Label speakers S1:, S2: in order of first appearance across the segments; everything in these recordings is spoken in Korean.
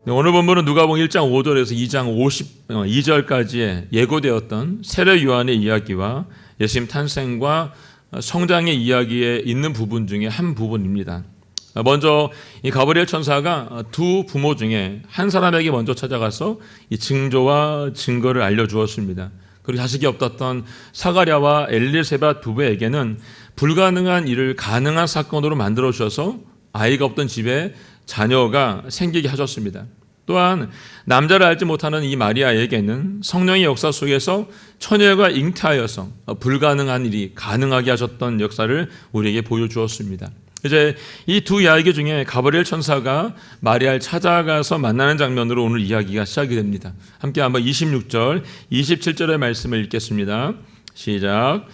S1: 오늘 본문은 누가복음 1장 5절에서 2장 52절까지의 예고되었던 세례 요한의 이야기와 예수님 탄생과 성장의 이야기에 있는 부분 중에 한 부분입니다. 먼저 이 가브리엘 천사가 두 부모 중에 한 사람에게 먼저 찾아가서 이 징조와 증거를 알려주었습니다. 그리고 자식이 없었던 사가랴와 엘리세벳 부부에게는 불가능한 일을 가능한 사건으로 만들어 주셔서 아이가 없던 집에 자녀가 생기게 하셨습니다. 또한 남자를 알지 못하는 이 마리아에게는 성령의 역사 속에서 처녀가 잉태하여서 불가능한 일이 가능하게 하셨던 역사를 우리에게 보여주었습니다. 이제 이 두 이야기 중에 가브리엘 천사가 마리아를 찾아가서 만나는 장면으로 오늘 이야기가 시작이 됩니다. 함께 한번 26절, 27절의 말씀을 읽겠습니다. 시작.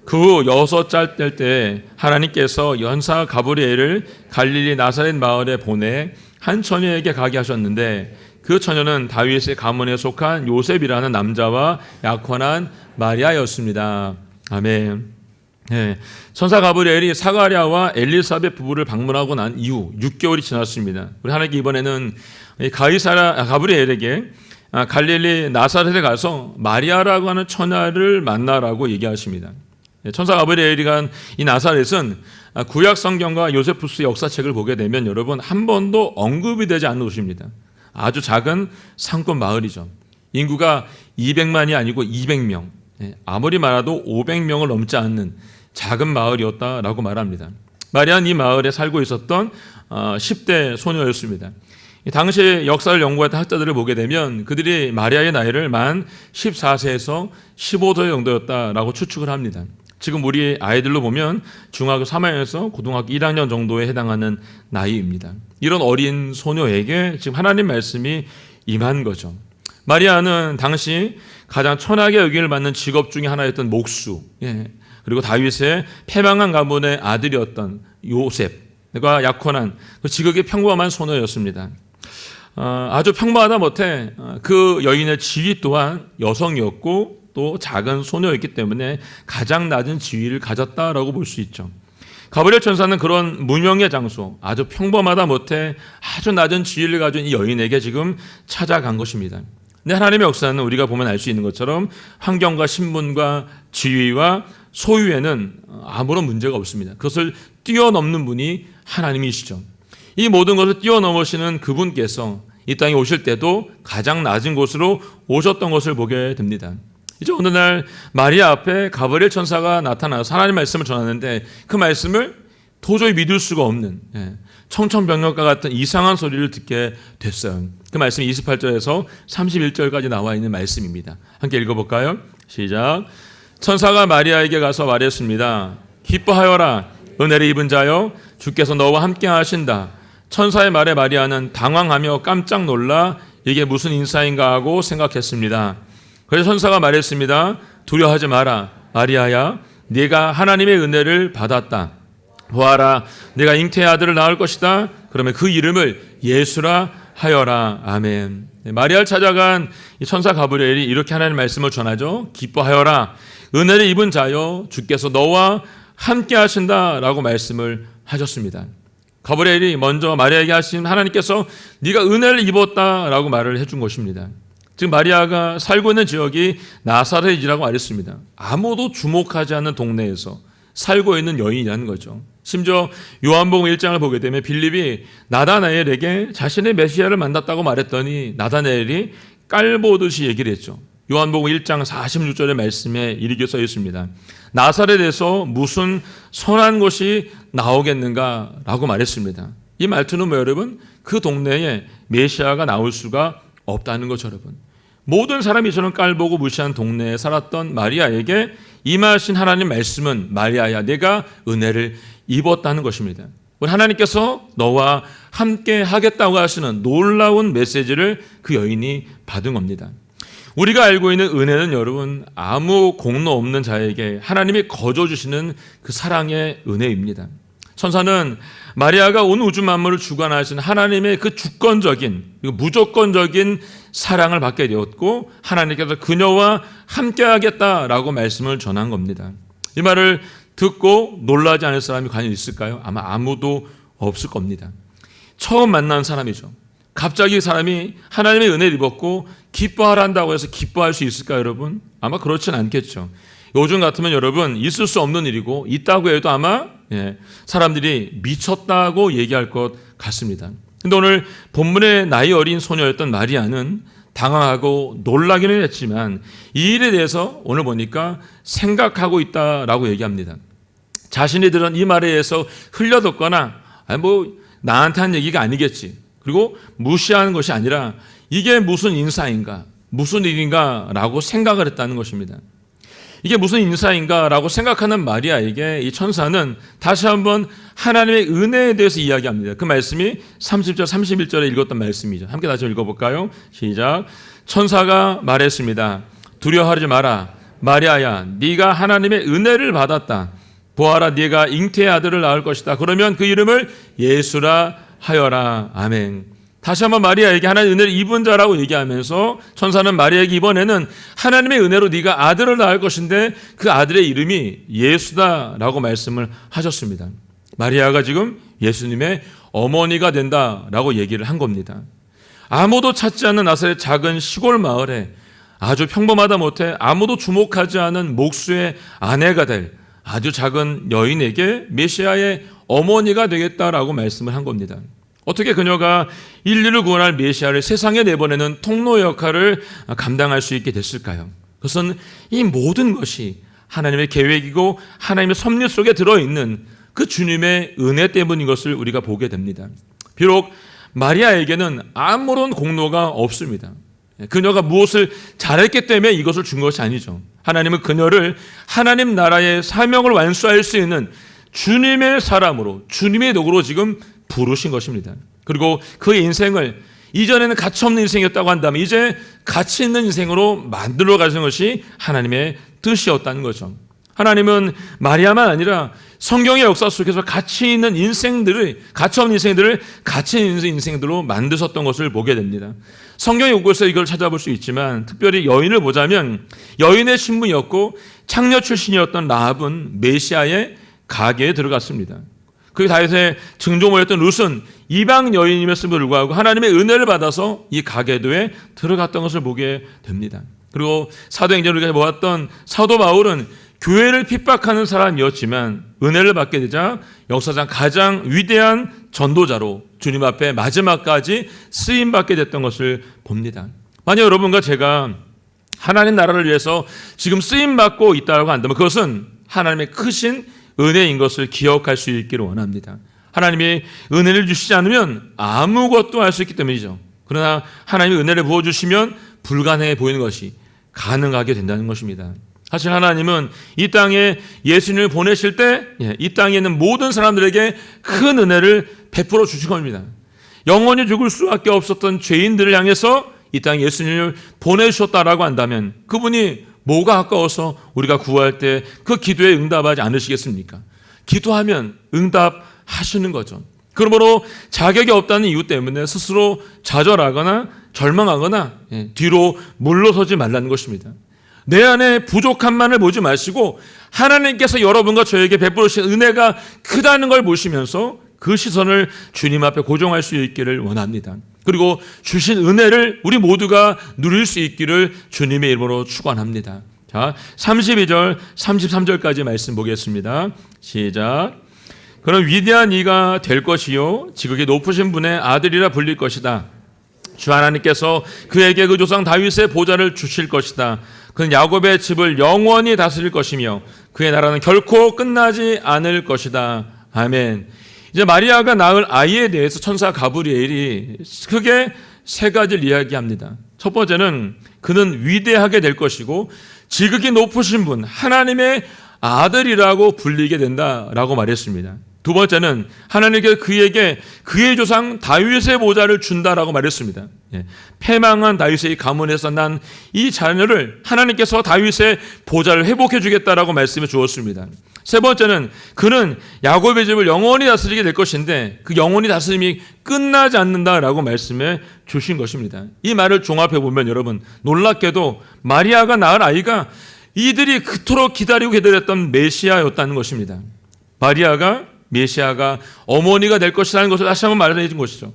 S1: 그 후 6달 될 때 하나님께서 연사 가브리엘을 갈릴리 나사렛 마을에 보내 한 처녀에게 가게 하셨는데 그 처녀는 다윗의 가문에 속한 요셉이라는 남자와 약혼한 마리아였습니다. 아멘. 네, 천사 가브리엘이 사가랴와 엘리사벳 부부를 방문하고 난 이후 6개월이 지났습니다. 우리 하나님께 이번에는 가브리엘에게 갈릴리 나사렛에 가서 마리아라고 하는 처녀를 만나라고 얘기하십니다. 천사 가브리엘이 간 이 나사렛은 구약 성경과 요세푸스 역사책을 보게 되면 여러분 한 번도 언급이 되지 않는 곳입니다. 아주 작은 산골 마을이죠. 인구가 200만이 아니고 200명, 아무리 많아도 500명을 넘지 않는 작은 마을이었다라고 말합니다. 마리아는 이 마을에 살고 있었던 10대 소녀였습니다. 당시 역사를 연구했던 학자들을 보게 되면 그들이 마리아의 나이를 만 14세에서 15세 정도였다라고 추측을 합니다. 지금 우리 아이들로 보면 중학교 3학년에서 고등학교 1학년 정도에 해당하는 나이입니다. 이런 어린 소녀에게 지금 하나님 말씀이 임한 거죠. 마리아는 당시 가장 천하게 여김을 받는 직업 중에 하나였던 목수, 그리고 다윗의 패망한 가문의 아들이었던 요셉과 약혼한 그 지극히 평범한 소녀였습니다. 아주 평범하다 못해 그 여인의 지위 또한 여성이었고 또 작은 소녀였기 때문에 가장 낮은 지위를 가졌다라고 볼 수 있죠. 가브리엘 천사는 그런 무명의 장소, 아주 평범하다 못해 아주 낮은 지위를 가진 이 여인에게 지금 찾아간 것입니다. 근데 하나님의 역사는 우리가 보면 알 수 있는 것처럼 환경과 신분과 지위와 소유에는 아무런 문제가 없습니다. 그것을 뛰어넘는 분이 하나님이시죠. 이 모든 것을 뛰어넘으시는 그분께서 이 땅에 오실 때도 가장 낮은 곳으로 오셨던 것을 보게 됩니다. 이제 어느 날 마리아 앞에 가브리엘 천사가 나타나서 하나님의 말씀을 전하는데 그 말씀을 도저히 믿을 수가 없는 청천벽력과 같은 이상한 소리를 듣게 됐어요. 그 말씀이 28절에서 31절까지 나와 있는 말씀입니다. 함께 읽어볼까요? 시작. 천사가 마리아에게 가서 말했습니다. 기뻐하여라 은혜를 입은 자여 주께서 너와 함께 하신다. 천사의 말에 마리아는 당황하며 깜짝 놀라 이게 무슨 인사인가 하고 생각했습니다. 그래서 천사가 말했습니다. 두려워하지 마라 마리아야, 네가 하나님의 은혜를 받았다. 보아라, 내가 잉태의 아들을 낳을 것이다. 그러면 그 이름을 예수라 하여라. 아멘. 마리아를 찾아간 이 천사 가브리엘이 이렇게 하나님의 말씀을 전하죠. 기뻐하여라 은혜를 입은 자여 주께서 너와 함께 하신다라고 말씀을 하셨습니다. 가브리엘이 먼저 마리아에게 하신 하나님께서 네가 은혜를 입었다라고 말을 해준 것입니다. 지금 마리아가 살고 있는 지역이 나사렛이라고 말했습니다. 아무도 주목하지 않는 동네에서 살고 있는 여인이라는 거죠. 심지어 요한복음 1장을 보게 되면 빌립이 나다나엘에게 자신의 메시아를 만났다고 말했더니 나다나엘이 깔보듯이 얘기를 했죠. 요한복음 1장 46절의 말씀에 이렇게 써 있습니다. 나사렛에서 무슨 선한 것이 나오겠는가라고 말했습니다. 이 말투는 여러분 그 동네에 메시아가 나올 수가 없다는 거죠. 여러분 모든 사람이 저는 깔보고 무시한 동네에 살았던 마리아에게 임하신 하나님 말씀은 마리아야 내가 은혜를 입었다는 것입니다. 우리 하나님께서 너와 함께 하겠다고 하시는 놀라운 메시지를 그 여인이 받은 겁니다. 우리가 알고 있는 은혜는 여러분 아무 공로 없는 자에게 하나님이 거저 주시는 그 사랑의 은혜입니다. 천사는 마리아가 온 우주 만물을 주관하신 하나님의 그 주권적인 무조건적인 사랑을 받게 되었고 하나님께서 그녀와 함께하겠다라고 말씀을 전한 겁니다. 이 말을 듣고 놀라지 않을 사람이 과연 있을까요? 아마 아무도 없을 겁니다. 처음 만난 사람이죠. 갑자기 사람이 하나님의 은혜를 입었고 기뻐하란다고 해서 기뻐할 수 있을까요, 여러분? 아마 그렇진 않겠죠. 요즘 같으면 여러분 있을 수 없는 일이고 있다고 해도 아마 사람들이 미쳤다고 얘기할 것 같습니다. 근데 오늘 본문의 나이 어린 소녀였던 마리아는 당황하고 놀라기는 했지만 이 일에 대해서 오늘 보니까 생각하고 있다라고 얘기합니다. 자신이 들은 이 말에 의해서 흘려듣거나 나한테 한 얘기가 아니겠지, 그리고 무시하는 것이 아니라 이게 무슨 인사인가, 무슨 일인가 라고 생각을 했다는 것입니다. 이게 무슨 인사인가 라고 생각하는 마리아에게 이 천사는 다시 한번 하나님의 은혜에 대해서 이야기합니다. 그 말씀이 30절 31절에 읽었던 말씀이죠. 함께 다시 읽어볼까요? 시작. 천사가 말했습니다. 두려워하지 마라. 마리아야, 네가 하나님의 은혜를 받았다. 보아라, 네가 잉태의 아들을 낳을 것이다. 그러면 그 이름을 예수라 하여라. 아멘. 다시 한번 마리아에게 하나님의 은혜를 입은 자라고 얘기하면서 천사는 마리아에게 이번에는 하나님의 은혜로 네가 아들을 낳을 것인데 그 아들의 이름이 예수다라고 말씀을 하셨습니다. 마리아가 지금 예수님의 어머니가 된다라고 얘기를 한 겁니다. 아무도 찾지 않는 나사렛 작은 시골 마을에 아주 평범하다 못해 아무도 주목하지 않은 목수의 아내가 될 아주 작은 여인에게 메시아의 어머니가 되겠다라고 말씀을 한 겁니다. 어떻게 그녀가 인류를 구원할 메시아를 세상에 내보내는 통로 역할을 감당할 수 있게 됐을까요? 그것은 이 모든 것이 하나님의 계획이고 하나님의 섭리 속에 들어있는 그 주님의 은혜 때문인 것을 우리가 보게 됩니다. 비록 마리아에게는 아무런 공로가 없습니다. 그녀가 무엇을 잘했기 때문에 이것을 준 것이 아니죠. 하나님은 그녀를 하나님 나라의 사명을 완수할 수 있는 주님의 사람으로, 주님의 도구로 지금 부르신 것입니다. 그리고 그의 인생을 이전에는 가치없는 인생이었다고 한다면 이제 가치 있는 인생으로 만들어 가시는 것이 하나님의 뜻이었다는 거죠. 하나님은 마리아만 아니라 성경의 역사 속에서 가치 있는 인생들을, 가치 없는 인생들을 가치 있는 인생들로 만드셨던 것을 보게 됩니다. 성경의 곳곳에서 이걸 찾아볼 수 있지만 특별히 여인을 보자면 여인의 신분이었고 창녀 출신이었던 라합은 메시아의 가게에 들어갔습니다. 그 다윗의 증조모였던 룻은 이방 여인임에도 불구하고 하나님의 은혜를 받아서 이 가게도에 들어갔던 것을 보게 됩니다. 그리고 사도행전을 우리가 보았던 사도 바울은 교회를 핍박하는 사람이었지만 은혜를 받게 되자 역사상 가장 위대한 전도자로 주님 앞에 마지막까지 쓰임받게 됐던 것을 봅니다. 만약 여러분과 제가 하나님 나라를 위해서 지금 쓰임받고 있다고 한다면 그것은 하나님의 크신 은혜인 것을 기억할 수 있기를 원합니다. 하나님이 은혜를 주시지 않으면 아무것도 할 수 있기 때문이죠. 그러나 하나님이 은혜를 부어주시면 불가능해 보이는 것이 가능하게 된다는 것입니다. 사실 하나님은 이 땅에 예수님을 보내실 때 이 땅에 있는 모든 사람들에게 큰 은혜를 베풀어 주신 겁니다. 영원히 죽을 수밖에 없었던 죄인들을 향해서 이 땅에 예수님을 보내주셨다라고 한다면 그분이 뭐가 아까워서 우리가 구할 때 그 기도에 응답하지 않으시겠습니까? 기도하면 응답하시는 거죠. 그러므로 자격이 없다는 이유 때문에 스스로 좌절하거나 절망하거나 뒤로 물러서지 말라는 것입니다. 내 안에 부족함만을 보지 마시고 하나님께서 여러분과 저에게 베풀으신 은혜가 크다는 걸 보시면서 그 시선을 주님 앞에 고정할 수 있기를 원합니다. 그리고 주신 은혜를 우리 모두가 누릴 수 있기를 주님의 이름으로 축원합니다. 자, 32절 33절까지 말씀 보겠습니다. 시작. 그럼 위대한 이가 될 것이요 지극히 높으신 분의 아들이라 불릴 것이다. 주 하나님께서 그에게 그 조상 다윗의 보좌를 주실 것이다. 그는 야곱의 집을 영원히 다스릴 것이며 그의 나라는 결코 끝나지 않을 것이다. 아멘. 이제 마리아가 낳을 아이에 대해서 천사 가브리엘이 크게 세 가지를 이야기합니다. 첫 번째는 그는 위대하게 될 것이고 지극히 높으신 분, 하나님의 아들이라고 불리게 된다라고 말했습니다. 두 번째는 하나님께서 그에게 그의 조상 다윗의 보좌를 준다라고 말했습니다. 패망한 다윗의 가문에서 난 이 자녀를 하나님께서 다윗의 보좌를 회복해 주겠다라고 말씀해 주었습니다. 세 번째는 그는 야곱의 집을 영원히 다스리게 될 것인데 그 영원히 다스림이 끝나지 않는다라고 말씀해 주신 것입니다. 이 말을 종합해 보면 여러분 놀랍게도 마리아가 낳을 아이가 이들이 그토록 기다리고 기다렸던 메시아였다는 것입니다. 마리아가 메시아가 어머니가 될 것이라는 것을 다시 한번 말해 준 것이죠.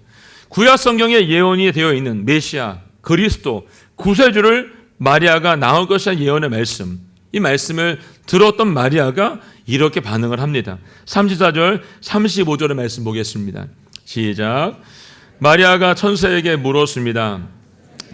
S1: 구약 성경에 예언이 되어 있는 메시아, 그리스도, 구세주를 마리아가 낳을 것이라는 예언의 말씀, 이 말씀을 들었던 마리아가 이렇게 반응을 합니다. 34절, 35절의 말씀 보겠습니다. 시작. 마리아가 천사에게 물었습니다.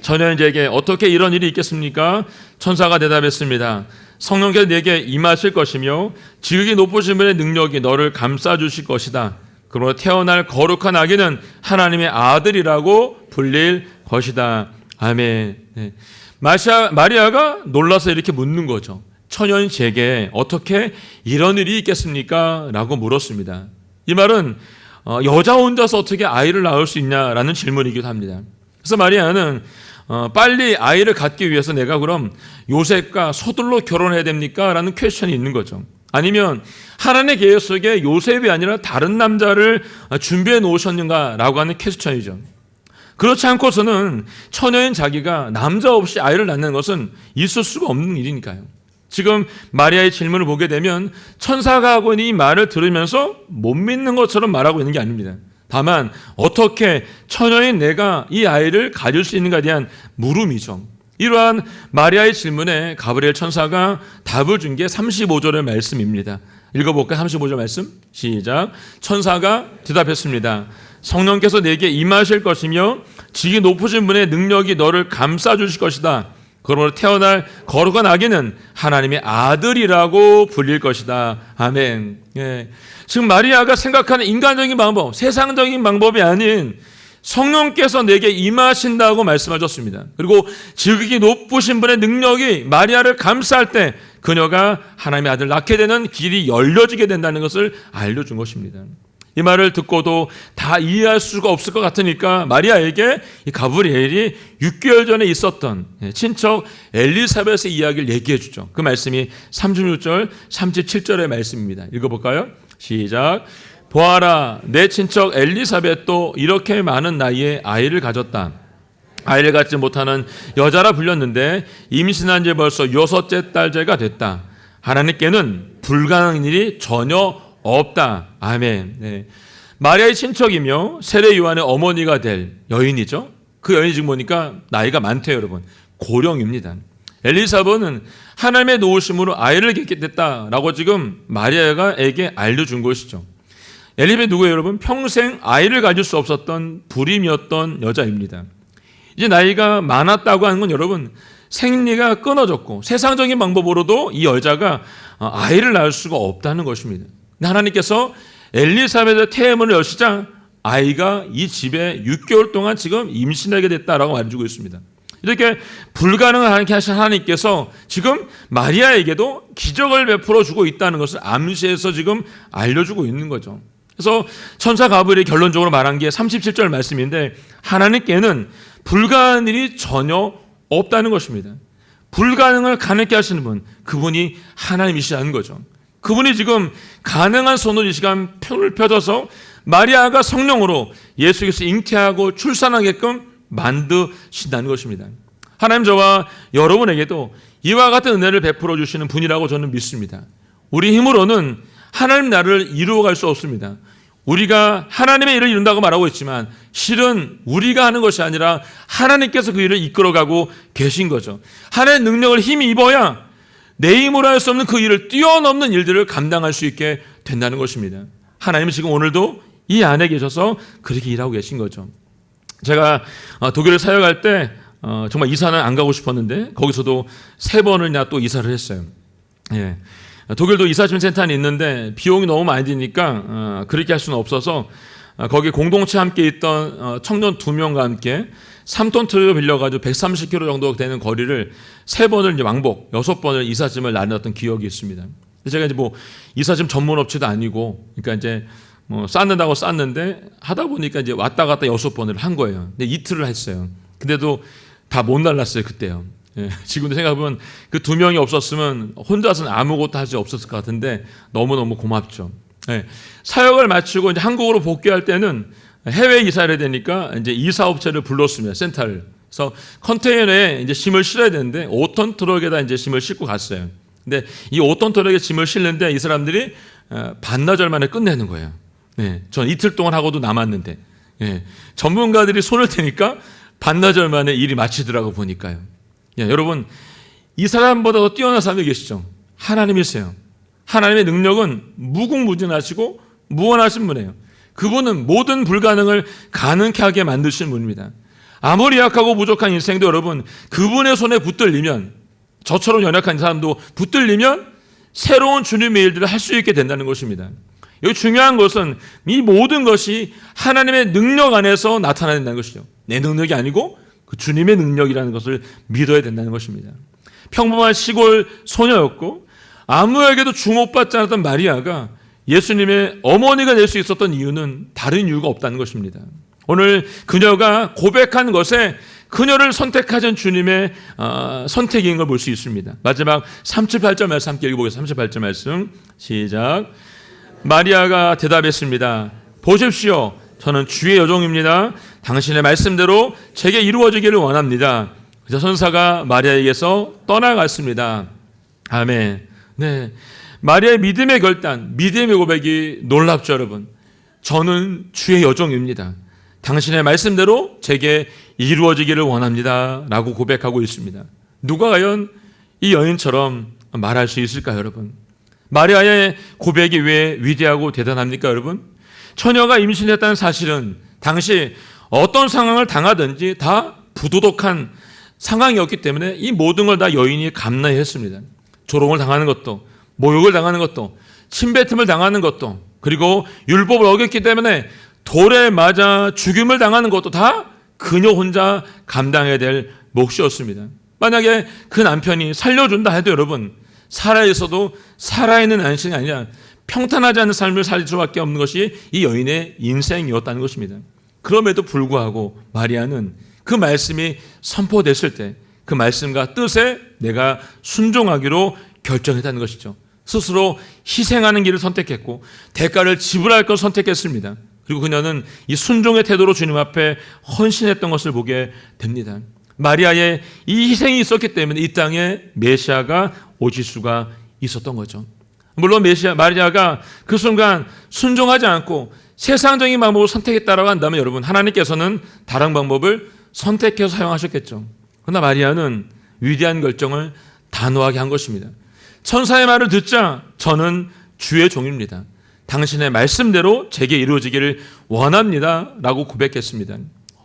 S1: 처녀에게 어떻게 이런 일이 있겠습니까? 천사가 대답했습니다. 성령께서 내게 임하실 것이며 지극히 높으신 분의 능력이 너를 감싸주실 것이다. 그러므로 태어날 거룩한 아기는 하나님의 아들이라고 불릴 것이다. 아멘. 네. 마리아가 놀라서 이렇게 묻는 거죠. 처녀인 제게 어떻게 이런 일이 있겠습니까? 라고 물었습니다. 이 말은 여자 혼자서 어떻게 아이를 낳을 수 있냐라는 질문이기도 합니다. 그래서 마리아는 빨리 아이를 갖기 위해서 내가 그럼 요셉과 서둘러 결혼해야 됩니까? 라는 퀘스천이 있는 거죠. 아니면 하나님의 계획 속에 요셉이 아니라 다른 남자를 준비해 놓으셨는가? 라고 하는 퀘스천이죠. 그렇지 않고서는 처녀인 자기가 남자 없이 아이를 낳는 것은 있을 수가 없는 일이니까요. 지금 마리아의 질문을 보게 되면 천사가 하고 있는 이 말을 들으면서 못 믿는 것처럼 말하고 있는 게 아닙니다. 다만 어떻게 처녀인 내가 이 아이를 가질 수 있는가에 대한 물음이죠. 이러한 마리아의 질문에 가브리엘 천사가 답을 준 게 35절의 말씀입니다. 읽어볼까요? 35절 말씀 시작. 천사가 대답했습니다. 성령께서 내게 임하실 것이며 지극히 높으신 분의 능력이 너를 감싸주실 것이다. 그러므로 태어날 거룩한 아기는 하나님의 아들이라고 불릴 것이다. 아멘. 예. 지금 마리아가 생각하는 인간적인 방법, 세상적인 방법이 아닌 성령께서 내게 임하신다고 말씀하셨습니다. 그리고 지극히 높으신 분의 능력이 마리아를 감쌀 때 그녀가 하나님의 아들을 낳게 되는 길이 열려지게 된다는 것을 알려준 것입니다. 이 말을 듣고도 다 이해할 수가 없을 것 같으니까 마리아에게 이 가브리엘이 6개월 전에 있었던 친척 엘리사벳의 이야기를 얘기해 주죠. 그 말씀이 36절, 37절의 말씀입니다. 읽어볼까요? 시작. 보아라, 내 친척 엘리사벳도 이렇게 많은 나이에 아이를 가졌다. 아이를 갖지 못하는 여자라 불렸는데 임신한 지 벌써 6째 달째가 됐다. 하나님께는 불가능한 일이 전혀 없다. 아멘. 네. 마리아의 친척이며 세례 요한의 어머니가 될 여인이죠. 그 여인이 지금 보니까 나이가 많대요, 여러분. 고령입니다. 엘리사벳은 하나님의 도우심으로 아이를 갖게 됐다라고 지금 마리아에게 알려준 것이죠. 엘리사벳 누구예요, 여러분? 평생 아이를 가질 수 없었던 불임이었던 여자입니다. 이제 나이가 많았다고 하는 건 여러분 생리가 끊어졌고 세상적인 방법으로도 이 여자가 아이를 낳을 수가 없다는 것입니다. 하나님께서 엘리사벳의 태문을 여시자 아이가 이 집에 6개월 동안 지금 임신하게 됐다라고 말해주고 있습니다. 이렇게 불가능을 하게 하신 하나님께서 지금 마리아에게도 기적을 베풀어 주고 있다는 것을 암시해서 지금 알려주고 있는 거죠. 그래서 천사 가브리엘이 결론적으로 말한 게 37절 말씀인데 하나님께는 불가능한 일이 전혀 없다는 것입니다. 불가능을 가능하게 하시는 분, 그분이 하나님이시라는 거죠. 그분이 지금 가능한 손으로 이 시간 표를 펴줘서 마리아가 성령으로 예수께서 잉태하고 출산하게끔 만드신다는 것입니다. 하나님 저와 여러분에게도 이와 같은 은혜를 베풀어 주시는 분이라고 저는 믿습니다. 우리 힘으로는 하나님 나라를 이루어갈 수 없습니다. 우리가 하나님의 일을 이룬다고 말하고 있지만 실은 우리가 하는 것이 아니라 하나님께서 그 일을 이끌어가고 계신 거죠. 하나님의 능력을 힘이 입어야 내 힘으로 할 수 없는 그 일을 뛰어넘는 일들을 감당할 수 있게 된다는 것입니다. 하나님은 지금 오늘도 이 안에 계셔서 그렇게 일하고 계신 거죠. 제가 독일을 사역할 때 정말 이사는 안 가고 싶었는데 거기서도 3번을나 또 이사를 했어요. 예. 독일도 이사짐센터는 있는데 비용이 너무 많이 드니까 그렇게 할 수는 없어서 거기 공동체 함께 있던 청년 2명과 함께 3톤 트럭을 빌려가지고 130km 정도 되는 거리를 3번을 이제 왕복 6번을 이사짐을 나눴던 기억이 있습니다. 제가 이제 뭐 이사짐 전문 업체도 아니고 그러니까 이제 뭐 쌓는다고 쌓는데 하다 보니까 이제 왔다 갔다 6번을 한 거예요. 근데 이틀을 했어요. 근데도 다 못 날랐어요, 그때요. 예, 지금도 생각해보면 그 2명이 없었으면 혼자서는 아무것도 할 수 없었을 것 같은데 너무너무 고맙죠. 예, 사역을 마치고 이제 한국으로 복귀할 때는 해외 이사를 해야 되니까 이제 이사업체를 불렀습니다. 센터를. 그래서 컨테이너에 이제 짐을 실어야 되는데 5톤 트럭에다 이제 짐을 싣고 갔어요. 근데 이 5톤 트럭에 짐을 실는데 이 사람들이 반나절 만에 끝내는 거예요. 네, 전 이틀 동안 하고도 남았는데. 전문가들이 손을 대니까 반나절 만에 일이 마치더라고 보니까요. 여러분, 이 사람보다 더 뛰어난 사람이 계시죠? 하나님이세요. 하나님의 능력은 무궁무진하시고 무한하신 분이에요. 그분은 모든 불가능을 가능케 하게 만드신 분입니다. 아무리 약하고 부족한 인생도 여러분, 그분의 손에 붙들리면, 저처럼 연약한 사람도 붙들리면 새로운 주님의 일들을 할 수 있게 된다는 것입니다. 여기 중요한 것은 이 모든 것이 하나님의 능력 안에서 나타난다는 것이죠. 내 능력이 아니고 그 주님의 능력이라는 것을 믿어야 된다는 것입니다. 평범한 시골 소녀였고 아무에게도 주목받지 않았던 마리아가 예수님의 어머니가 될 수 있었던 이유는 다른 이유가 없다는 것입니다. 오늘 그녀가 고백한 것에 그녀를 선택하신 주님의 선택인 걸 볼 수 있습니다. 마지막 38절 말씀 함께 읽어보겠습니다. 38절 말씀 시작. 마리아가 대답했습니다. 보십시오. 저는 주의 여종입니다. 당신의 말씀대로 제게 이루어지기를 원합니다. 그래서 선사가 마리아에게서 떠나갔습니다. 아멘. 네, 마리아의 믿음의 결단, 믿음의 고백이 놀랍죠, 여러분. 저는 주의 여종입니다. 당신의 말씀대로 제게 이루어지기를 원합니다. 라고 고백하고 있습니다. 누가 과연 이 여인처럼 말할 수 있을까요, 여러분? 마리아의 고백이 왜 위대하고 대단합니까, 여러분? 처녀가 임신했다는 사실은 당시 어떤 상황을 당하든지 다 부도덕한 상황이었기 때문에 이 모든 걸 다 여인이 감내해야 했습니다. 조롱을 당하는 것도, 모욕을 당하는 것도, 침뱉음을 당하는 것도, 그리고 율법을 어겼기 때문에 돌에 맞아 죽임을 당하는 것도 다 그녀 혼자 감당해야 될 몫이었습니다. 만약에 그 남편이 살려준다 해도 여러분, 살아있어도 살아있는 안식이 아니라 평탄하지 않은 삶을 살 수밖에 없는 것이 이 여인의 인생이었다는 것입니다. 그럼에도 불구하고 마리아는 그 말씀이 선포됐을 때 그 말씀과 뜻에 내가 순종하기로 결정했다는 것이죠. 스스로 희생하는 길을 선택했고 대가를 지불할 것을 선택했습니다. 그리고 그녀는 이 순종의 태도로 주님 앞에 헌신했던 것을 보게 됩니다. 마리아의 이 희생이 있었기 때문에 이 땅에 메시아가 오실 수가 있었던 거죠. 물론 마리아가 그 순간 순종하지 않고 세상적인 방법을 선택했다라고 한다면 여러분, 하나님께서는 다른 방법을 선택해서 사용하셨겠죠. 그러나 마리아는 위대한 결정을 단호하게 한 것입니다. 천사의 말을 듣자 저는 주의 종입니다. 당신의 말씀대로 제게 이루어지기를 원합니다. 라고 고백했습니다.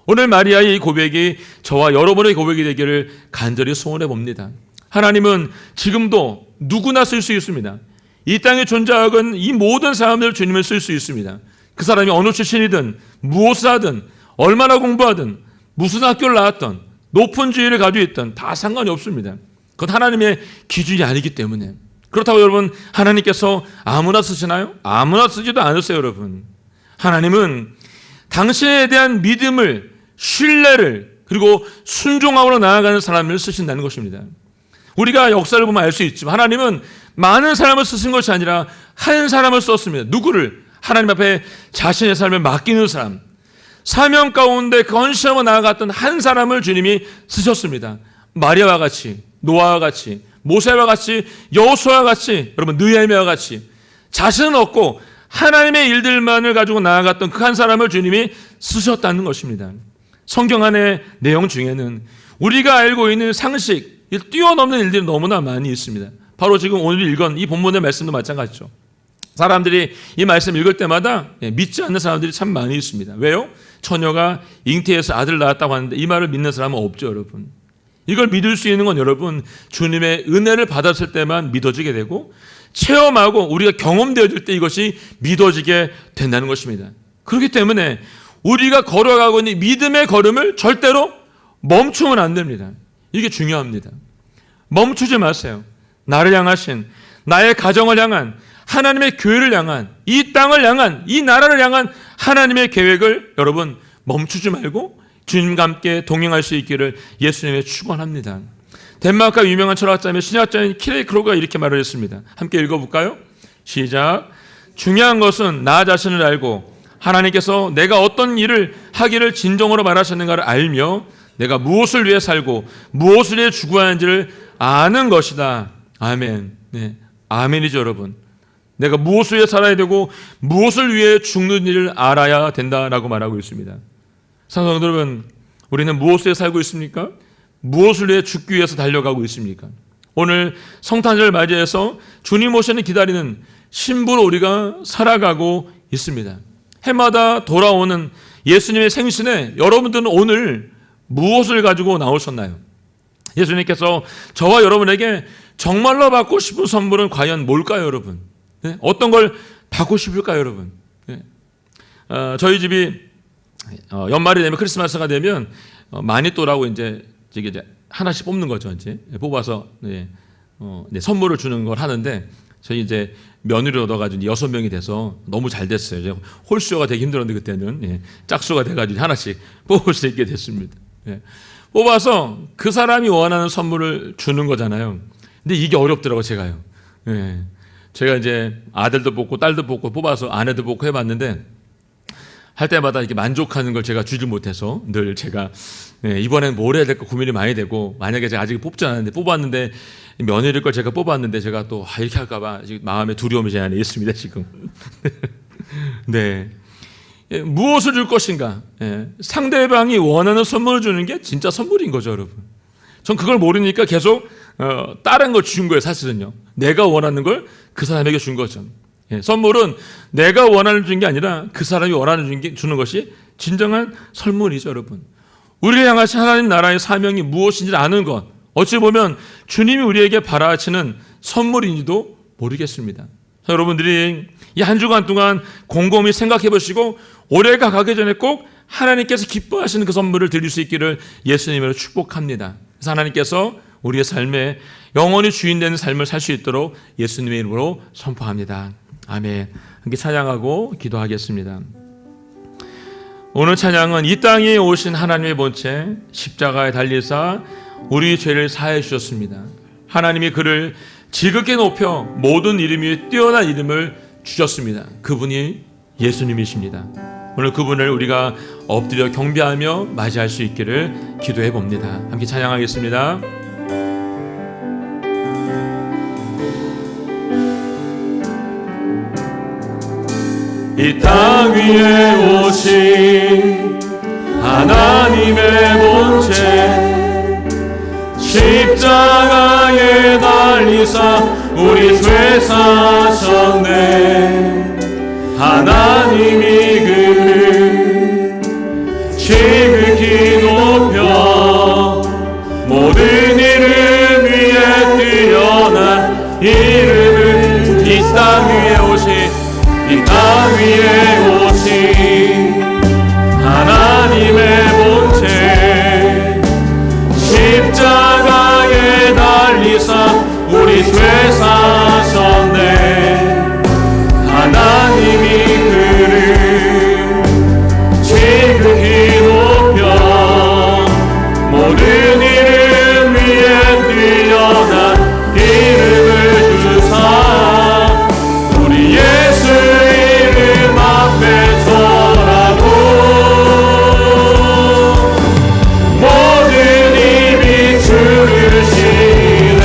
S1: 오늘 마리아의 이 고백이 저와 여러분의 고백이 되기를 간절히 소원해 봅니다. 하나님은 지금도 누구나 쓸 수 있습니다. 이 땅에 존재하는 이 모든 사람들 주님을 쓸 수 있습니다. 그 사람이 어느 출신이든 무엇을 하든 얼마나 공부하든 무슨 학교를 나왔든 높은 지위를 가지고 있든 다 상관이 없습니다. 그건 하나님의 기준이 아니기 때문에. 그렇다고 여러분, 하나님께서 아무나 쓰시나요? 아무나 쓰지도 않으세요, 여러분. 하나님은 당신에 대한 믿음을, 신뢰를, 그리고 순종하고 나아가는 사람을 쓰신다는 것입니다. 우리가 역사를 보면 알 수 있지만 하나님은 많은 사람을 쓰신 것이 아니라 한 사람을 썼습니다. 누구를? 하나님 앞에 자신의 삶을 맡기는 사람, 사명 가운데 건실하고 나아갔던 한 사람을 주님이 쓰셨습니다. 마리아와 같이, 노아와 같이, 모세와 같이, 여호수아와 같이, 여러분 느헤미야와 같이 자신은 없고 하나님의 일들만을 가지고 나아갔던 그 한 사람을 주님이 쓰셨다는 것입니다. 성경 안의 내용 중에는 우리가 알고 있는 상식, 뛰어넘는 일들이 너무나 많이 있습니다. 바로 지금 오늘 읽은 이 본문의 말씀도 마찬가지죠. 사람들이 이 말씀 읽을 때마다 믿지 않는 사람들이 참 많이 있습니다. 왜요? 처녀가 잉태해서 아들 낳았다고 하는데 이 말을 믿는 사람은 없죠, 여러분. 이걸 믿을 수 있는 건 여러분, 주님의 은혜를 받았을 때만 믿어지게 되고 체험하고 우리가 경험되어질 때 이것이 믿어지게 된다는 것입니다. 그렇기 때문에 우리가 걸어가고 있는 믿음의 걸음을 절대로 멈추면 안 됩니다. 이게 중요합니다. 멈추지 마세요. 나를 향하신, 나의 가정을 향한, 하나님의 교회를 향한, 이 땅을 향한, 이 나라를 향한 하나님의 계획을 여러분 멈추지 말고 주님과 함께 동행할 수 있기를 예수님의 축원합니다. 덴마크가 유명한 철학자이며 신학자인 키레크로가 이렇게 말을 했습니다. 함께 읽어볼까요? 시작. 중요한 것은 나 자신을 알고 하나님께서 내가 어떤 일을 하기를 진정으로 말하셨는가를 알며 내가 무엇을 위해 살고 무엇을 위해 죽어야 하는지를 아는 것이다. 아멘. 네, 아멘이죠, 여러분. 내가 무엇을 위해 살아야 되고 무엇을 위해 죽는 일을 알아야 된다라고 말하고 있습니다. 사랑하는 여러분, 우리는 무엇을 위해 살고 있습니까? 무엇을 위해 죽기 위해서 달려가고 있습니까? 오늘 성탄절을 맞이해서 주님 오시는 기다리는 신부로 우리가 살아가고 있습니다. 해마다 돌아오는 예수님의 생신에 여러분들은 오늘 무엇을 가지고 나오셨나요? 예수님께서 저와 여러분에게 정말로 받고 싶은 선물은 과연 뭘까요, 여러분? 네? 어떤 걸 받고 싶을까요, 여러분? 네. 저희 집이 연말이 되면, 크리스마스가 되면 마니또라고 이제 하나씩 뽑는 거죠. 이제 뽑아서 선물을 주는 걸 하는데, 저희 이제 며느리를 얻어가지고 6명이 돼서 너무 잘 됐어요. 이제 홀수가 되게 힘들었는데 그때는 짝수가 돼가지고 하나씩 뽑을 수 있게 됐습니다. 뽑아서 그 사람이 원하는 선물을 주는 거잖아요. 근데 이게 어렵더라고요, 제가요. 제가 이제 아들도 뽑고 딸도 뽑고 뽑아서 아내도 뽑고 해봤는데 할 때마다 이렇게 만족하는 걸 제가 주지 못해서 늘 제가 이번엔 뭘 해야 될까 고민이 많이 되고, 만약에 제가 아직 뽑지 않았는데 뽑았는데 며느리 걸 제가 뽑았는데 제가 또 이렇게 할까봐 지금 마음의 두려움이 제 안에 있습니다, 지금. 네. 무엇을 줄 것인가? 상대방이 원하는 선물을 주는 게 진짜 선물인 거죠, 여러분. 전 그걸 모르니까 계속 다른 걸 준 거예요, 사실은요. 내가 원하는 걸 그 사람에게 준 거죠. 선물은 내가 원하는 준 게 아니라 그 사람이 원하는 주는 것이 진정한 선물이죠, 여러분. 우리를 향하신 하나님 나라의 사명이 무엇인지 아는 것, 어찌 보면 주님이 우리에게 바라시는 선물인지도 모르겠습니다. 여러분들이 이 한 주간 동안 곰곰이 생각해 보시고 올해가 가기 전에 꼭 하나님께서 기뻐하시는 그 선물을 드릴 수 있기를 예수님으로 축복합니다. 그래서 하나님께서 우리의 삶에 영원히 주인 되는 삶을 살 수 있도록 예수님의 이름으로 선포합니다. 아멘. 함께 찬양하고 기도하겠습니다. 오늘 찬양은 이 땅에 오신 하나님의 본체 십자가에 달리사 우리 죄를 사해 주셨습니다. 하나님이 그를 지극히 높여 모든 이름 위에 뛰어난 이름을 주셨습니다. 그분이 예수님이십니다. 오늘 그분을 우리가 엎드려 경배하며 맞이할 수 있기를 기도해 봅니다. 함께 찬양하겠습니다. 이 땅 위에 오신 하나님의 본체 십자가에 달리사 우리 죄 사셨네. 하나님이 그를 지극히 높여 모든 이름 위에 뛰어난 이름을 이 땅 위에 오신 이 땅 위에 오신 하나님의 본체 십자가에 달리사 우리 죄 사셨네. 하나님이 그를 지극히 높여 모든 이름 위에 뛰어난 이름을 주사 우리 예수 이름 앞에 절하고 모든 입이 주시네.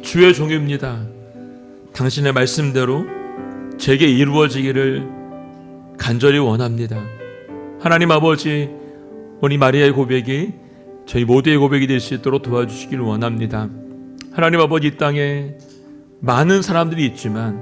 S1: 주의 종입니다. 당신의 말씀대로 제게 이루어지기를 간절히 원합니다. 하나님 아버지, 오늘 마리아의 고백이 저희 모두의 고백이 될 수 있도록 도와주시기를 원합니다. 하나님 아버지, 이 땅에 많은 사람들이 있지만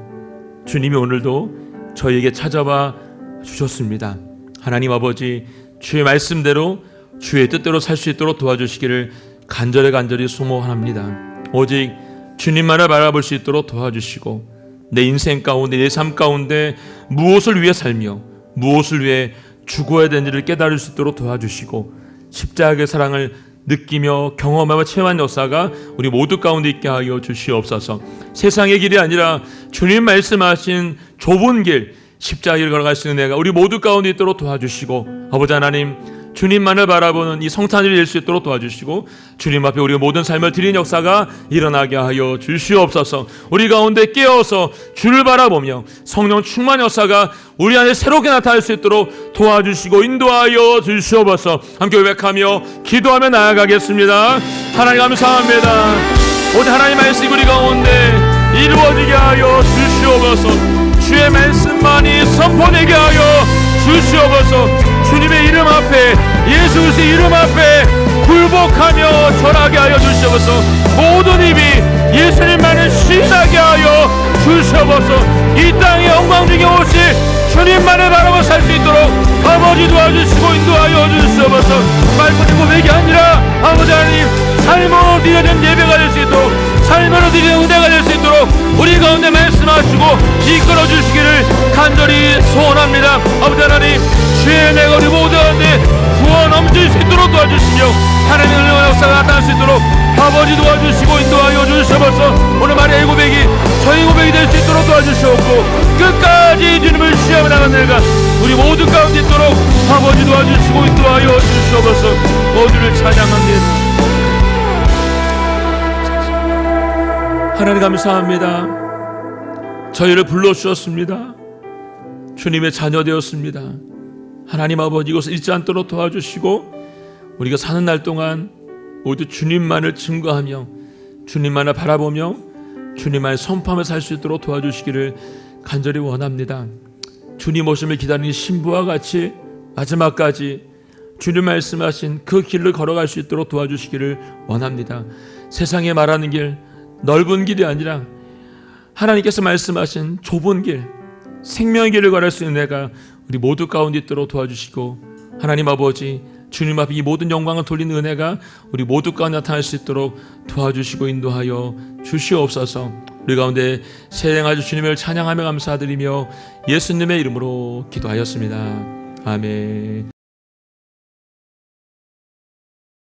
S1: 주님이 오늘도 저희에게 찾아와 주셨습니다. 하나님 아버지, 주의 말씀대로 주의 뜻대로 살 수 있도록 도와주시기를 간절히 소모합니다. 오직 주님만을 바라볼 수 있도록 도와주시고 내 인생 가운데, 내 삶 가운데 무엇을 위해 살며 무엇을 위해 죽어야 되는지를 깨달을 수 있도록 도와주시고 십자가의 사랑을 느끼며 경험하며 체험한 역사가 우리 모두 가운데 있게 하여 주시옵소서. 세상의 길이 아니라 주님 말씀하신 좁은 길, 십자가의 길을 걸어갈 수 있는 내가 우리 모두 가운데 있도록 도와주시고, 아버지 하나님, 주님만을 바라보는 이 성탄절이 될 수 있도록 도와주시고 주님 앞에 우리의 모든 삶을 드리는 역사가 일어나게 하여 주시옵소서. 우리 가운데 깨어서 주를 바라보며 성령 충만 역사가 우리 안에 새롭게 나타날 수 있도록 도와주시고 인도하여 주시옵소서. 함께 고백하며 기도하며 나아가겠습니다. 하나님 감사합니다. 오늘 하나님 말씀 우리 가운데 이루어지게 하여 주시옵소서. 주의 말씀만이 선포되게 하여 주시옵소서. 주님의 이름 앞에, 예수 그리스도의 이름 앞에 굴복하며 절하게 하여 주시옵소서. 모든 입이 예수님만을 신하게 하여 주시옵소서. 이 땅의 영광 중에 오실 주님만을 바라보 살 수 있도록 아버지 도와주시고 인도하여 주시옵소서. 말뿐인 고백이 아니라 아버지 하나님, 삶으로 드려진 예배가 될 수 있도록, 삶으로 드리는 은혜가 될 수 있도록 우리 가운데 말씀하시고 이끌어 주시기를 간절히 소원합니다. 아버지 하나님, 주의 은혜가 우리 모두 가운데 구원 넘칠 수 있도록 도와주시며 하나님의 은혜와 역사가 나타날 수 있도록 아버지 도와주시고 인도하여 주시옵소서. 오늘 마리아의 고백이 저희 고백이 될 수 있도록 도와주시옵고 끝까지 주님을 시험해 나가는 내가 우리 모두 가운데 있도록 아버지 도와주시고 인도하여 주시옵소서. 모두를 찬양합니다. 하나님 감사합니다. 저희를 불러주셨습니다. 주님의 자녀 되었습니다. 하나님 아버지, 이것을 잊지 않도록 도와주시고 우리가 사는 날 동안 모두 주님만을 증거하며 주님만을 바라보며 주님만을 선포하며 살 수 있도록 도와주시기를 간절히 원합니다. 주님 오심을 기다리는 신부와 같이 마지막까지 주님 말씀하신 그 길을 걸어갈 수 있도록 도와주시기를 원합니다. 세상에 말하는 길, 넓은 길이 아니라 하나님께서 말씀하신 좁은 길, 생명의 길을 걸을 수 있는 내가 우리 모두 가운데 있도록 도와주시고 하나님 아버지, 주님 앞에 이 모든 영광을 돌리는 은혜가 우리 모두 가운데 나타날 수 있도록 도와주시고 인도하여 주시옵소서. 우리 가운데 세행하주 주님을 찬양하며 감사드리며 예수님의 이름으로 기도하였습니다. 아멘.